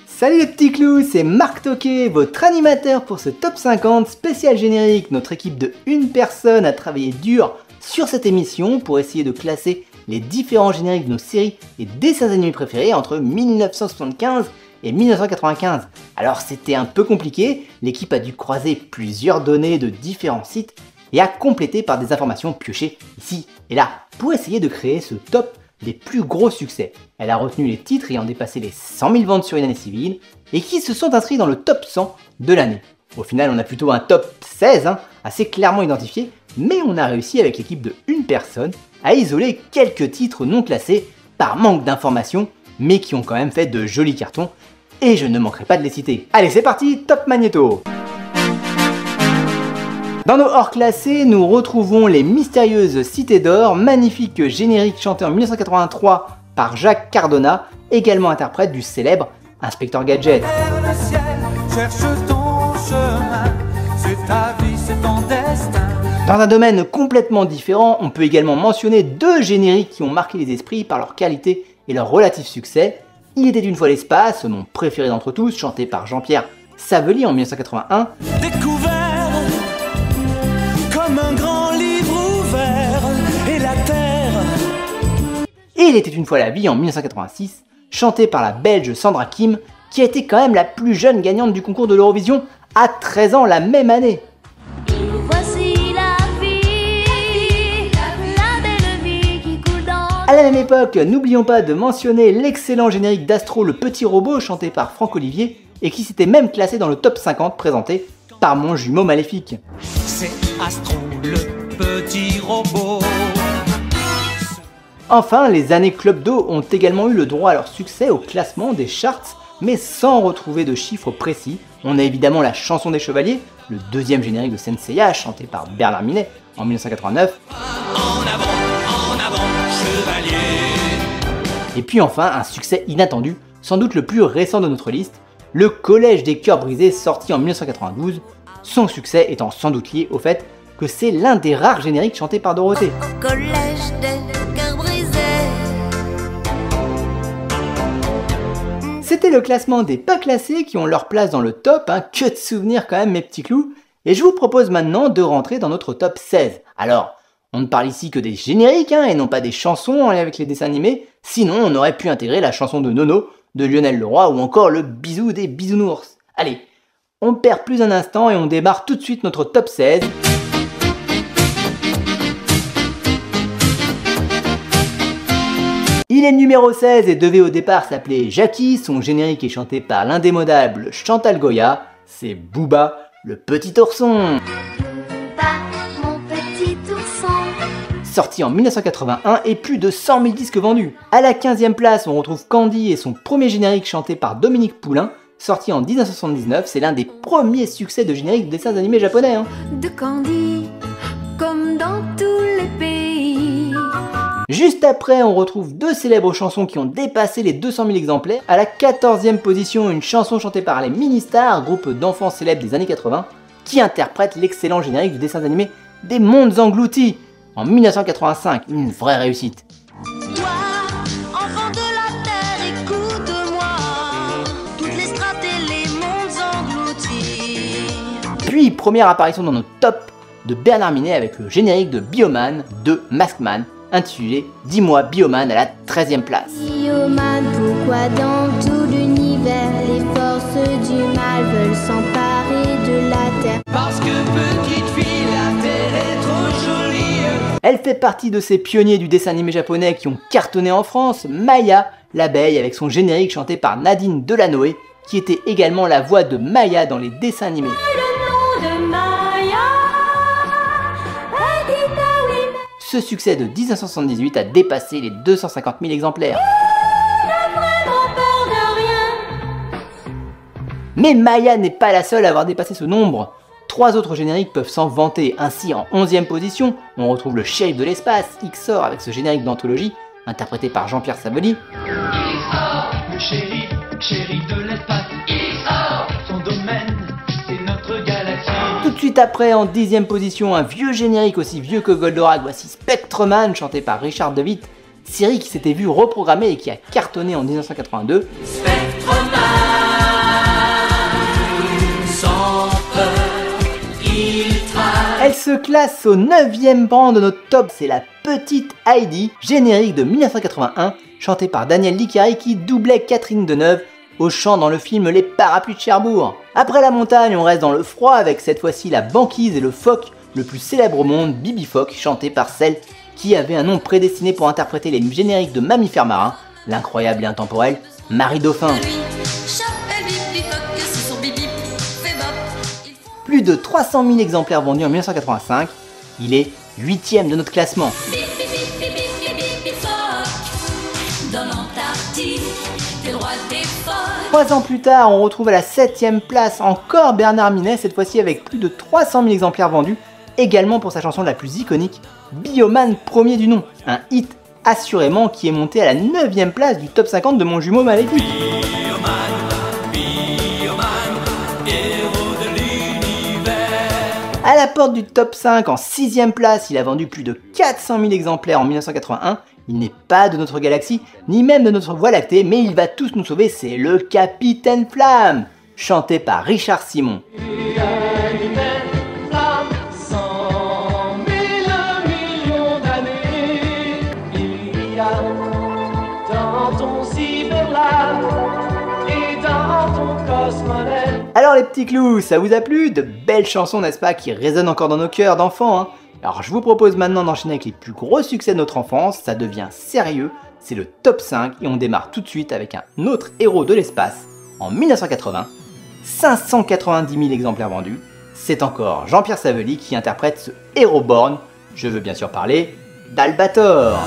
Salut les petits clous, c'est Marc Toquet, votre animateur pour ce top 50 spécial générique. Notre équipe de une personne a travaillé dur sur cette émission pour essayer de classer les différents génériques de nos séries et dessins animés préférés entre 1975 et 1995. Alors c'était un peu compliqué, l'équipe a dû croiser plusieurs données de différents sites et a complété par des informations piochées ici et là pour essayer de créer ce top des plus gros succès. Elle a retenu les titres ayant dépassé les 100 000 ventes sur une année civile et qui se sont inscrits dans le top 100 de l'année. Au final, on a plutôt un top 16, assez clairement identifié, mais on a réussi avec l'équipe de une personne à isoler quelques titres non classés par manque d'informations, mais qui ont quand même fait de jolis cartons, et je ne manquerai pas de les citer. Allez, c'est parti, top magnéto! Dans nos hors classés, nous retrouvons les mystérieuses Cités d'Or, magnifique générique chanté en 1983 par Jacques Cardona, également interprète du célèbre Inspecteur Gadget. Dans un domaine complètement différent, on peut également mentionner deux génériques qui ont marqué les esprits par leur qualité et leur relatif succès. Il était une fois l'espace, mon préféré d'entre tous, chanté par Jean-Pierre Savelli en 1981. Un grand livre ouvert et la terre. Et Il était une fois la vie en 1986, chanté par la belge Sandra Kim, qui a été quand même la plus jeune gagnante du concours de l'Eurovision à 13 ans la même année. À la même époque, n'oublions pas de mentionner l'excellent générique d'Astro le petit robot chanté par Franck Olivier et qui s'était même classé dans le top 50 présenté par mon jumeau maléfique. C'est Astro le petit robot. Enfin, les années Club Do ont également eu le droit à leur succès au classement des charts, mais sans retrouver de chiffres précis. On a évidemment la chanson des chevaliers, le deuxième générique de Senseiya, chanté par Bernard Minet en 1989. En avant, chevalier. Et puis enfin, un succès inattendu, sans doute le plus récent de notre liste, le Collège des cœurs brisés, sorti en 1992, son succès étant sans doute lié au fait que c'est l'un des rares génériques chantés par Dorothée. Collège des cœurs brisés. C'était le classement des pas classés qui ont leur place dans le top, que de souvenirs quand même mes petits clous, et je vous propose maintenant de rentrer dans notre top 16. Alors, on ne parle ici que des génériques et non pas des chansons en lien avec les dessins animés, sinon on aurait pu intégrer la chanson de Nono, de Lionel Leroy ou encore le bisou des bisounours. Allez, on perd plus un instant et on démarre tout de suite notre top 16. Il est numéro 16 et devait au départ s'appeler Jackie, son générique est chanté par l'indémodable Chantal Goya, c'est Booba, le petit ourson. Booba, mon petit ourson. Sorti en 1981 et plus de 100 000 disques vendus. À la 15e place, on retrouve Candy et son premier générique chanté par Dominique Poulain. Sorti en 1979, c'est l'un des premiers succès de générique de dessins animés japonais. De Candy, comme dans tous les pays. Juste après, on retrouve deux célèbres chansons qui ont dépassé les 200 000 exemplaires. À la 14e position, une chanson chantée par les Ministars, groupe d'enfants célèbres des années 80, qui interprète l'excellent générique du dessin animé des Mondes Engloutis. En 1985, une vraie réussite. Toi, enfant de la terre, écoute-moi. Toutes les strates et les mondes engloutis. Puis, première apparition dans notre top de Bernard Minet avec le générique de Bioman de Maskman, intitulé Dis-moi Bioman à la 13e place. Bioman, pourquoi dans tout l'univers les forces du mal veulent s'emparer de la terre? Parce que petite fille, la terre est trop jolie. Elle fait partie de ces pionniers du dessin animé japonais qui ont cartonné en France, Maya, l'abeille, avec son générique chanté par Nadine Delanoë, qui était également la voix de Maya dans les dessins animés. Ce succès de 1978 a dépassé les 250 000 exemplaires. Mais Maya n'est pas la seule à avoir dépassé ce nombre. 3 autres génériques peuvent s'en vanter. Ainsi, en 11e position, on retrouve le shérif de l'espace, Ixor, avec ce générique d'anthologie, interprété par Jean-Pierre Savelli. Ixor, le shérif Juste après, en 10e position, un vieux générique aussi vieux que Goldorak, voici Spectreman, chanté par Richard de Witte, série qui s'était vue reprogrammée et qui a cartonné en 1982. Spectreman, sans peur, il trace. Elle se classe au 9e rang de notre top, c'est la petite Heidi, générique de 1981, chantée par Daniel Licari qui doublait Catherine Deneuve au chant dans le film Les Parapluies de Cherbourg. Après la montagne, on reste dans le froid avec cette fois-ci la banquise et le phoque le plus célèbre au monde, Bibi Phoque, chanté par celle qui avait un nom prédestiné pour interpréter les génériques de Mammifères marins, l'incroyable et intemporelle Marie Dauphin. Plus de 300 000 exemplaires vendus en 1985, il est 8e de notre classement. Dans l'Antarctique, t'es droit des folles. 3 ans plus tard, on retrouve à la 7e place encore Bernard Minet, cette fois-ci avec plus de 300 000 exemplaires vendus, également pour sa chanson la plus iconique, Bioman premier du nom, un hit assurément qui est monté à la 9e place du top 50 de Mon Jumeau Maléfique. À la porte du top 5, en 6e place, il a vendu plus de 400 000 exemplaires en 1981. Il n'est pas de notre galaxie, ni même de notre Voie lactée, mais il va tous nous sauver, c'est le Capitaine Flamme, chanté par Richard Simon. Alors les petits clous, ça vous a plu? De belles chansons, n'est-ce pas, qui résonnent encore dans nos cœurs d'enfants, hein? Alors je vous propose maintenant d'enchaîner avec les plus gros succès de notre enfance, ça devient sérieux, c'est le top 5 et on démarre tout de suite avec un autre héros de l'espace. En 1980, 590 000 exemplaires vendus, c'est encore Jean-Pierre Savelli qui interprète ce héros born, je veux bien sûr parler d'Albator.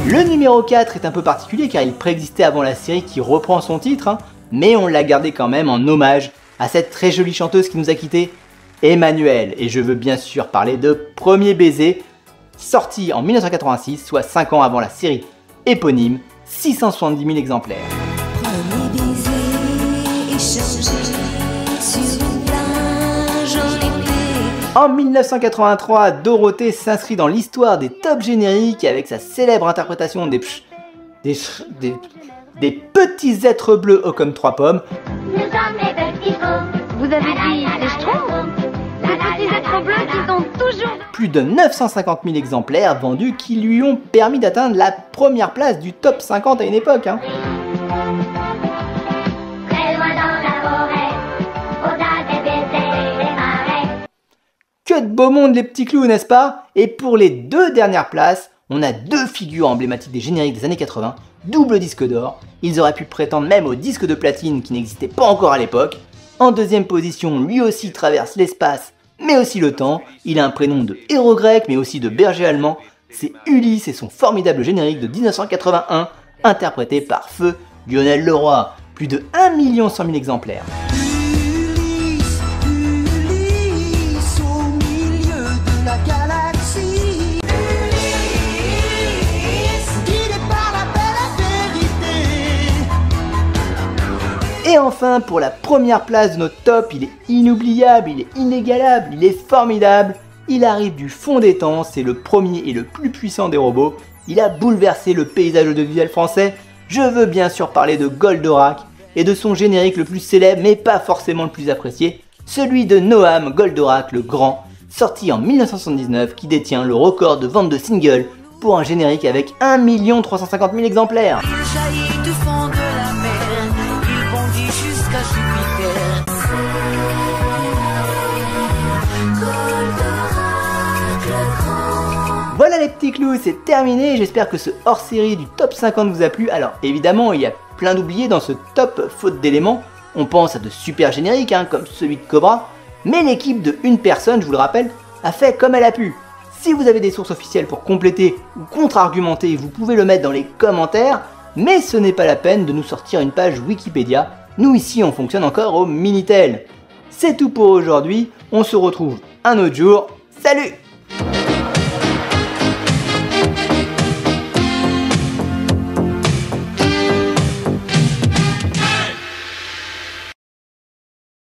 Le numéro 4 est un peu particulier car il préexistait avant la série qui reprend son titre, hein, mais on l'a gardé quand même en hommage à cette très jolie chanteuse qui nous a quittés, Emmanuelle. Et je veux bien sûr parler de Premier baiser, sorti en 1986, soit 5 ans avant la série éponyme, 670 000 exemplaires. Premier baiser échangé sur une plage en été. En 1983, Dorothée s'inscrit dans l'histoire des top génériques avec sa célèbre interprétation des petits êtres bleus hauts comme 3 pommes. Nous sommes les petits faux. Vous avez dit les schtroumpfs? Ces petits êtres bleus qui sont toujours... Plus de 950 000 exemplaires vendus qui lui ont permis d'atteindre la première place du top 50 à une époque. Hein. Très loin dans la forêt, au-delà des baisers, des marais. Que de beau monde les petits clous, n'est-ce pas? Et pour les 2 dernières places, on a 2 figures emblématiques des génériques des années 80, double disque d'or. Ils auraient pu prétendre même au disque de platine qui n'existait pas encore à l'époque. En 2e position, lui aussi traverse l'espace, mais aussi le temps. Il a un prénom de héros grec, mais aussi de berger allemand. C'est Ulysse et son formidable générique de 1981, interprété par feu Lionel Leroy. Plus de 1 100 000 exemplaires. Ulysse, Ulysse, au milieu de la galaxie. Ulysse, guidé par la belle vérité. Et enfin, pour la première place de notre top, il est inoubliable, il est inégalable, il est formidable. Il arrive du fond des temps, c'est le premier et le plus puissant des robots. Il a bouleversé le paysage audiovisuel français. Je veux bien sûr parler de Goldorak et de son générique le plus célèbre, mais pas forcément le plus apprécié, celui de Noam Goldorak le Grand, sorti en 1979, qui détient le record de vente de singles pour un générique avec 1 350 000 exemplaires. Il jaillit du fond de la mer, il bondit jusqu'à Jupiter. Voilà les petits clous, c'est terminé, j'espère que ce hors-série du top 50 vous a plu. Alors évidemment, il y a plein d'oubliés dans ce top faute d'éléments, on pense à de super génériques hein, comme celui de Cobra, mais l'équipe de une personne, je vous le rappelle, a fait comme elle a pu. Si vous avez des sources officielles pour compléter ou contre-argumenter, vous pouvez le mettre dans les commentaires, mais ce n'est pas la peine de nous sortir une page Wikipédia, nous ici on fonctionne encore au Minitel. C'est tout pour aujourd'hui, on se retrouve un autre jour, salut!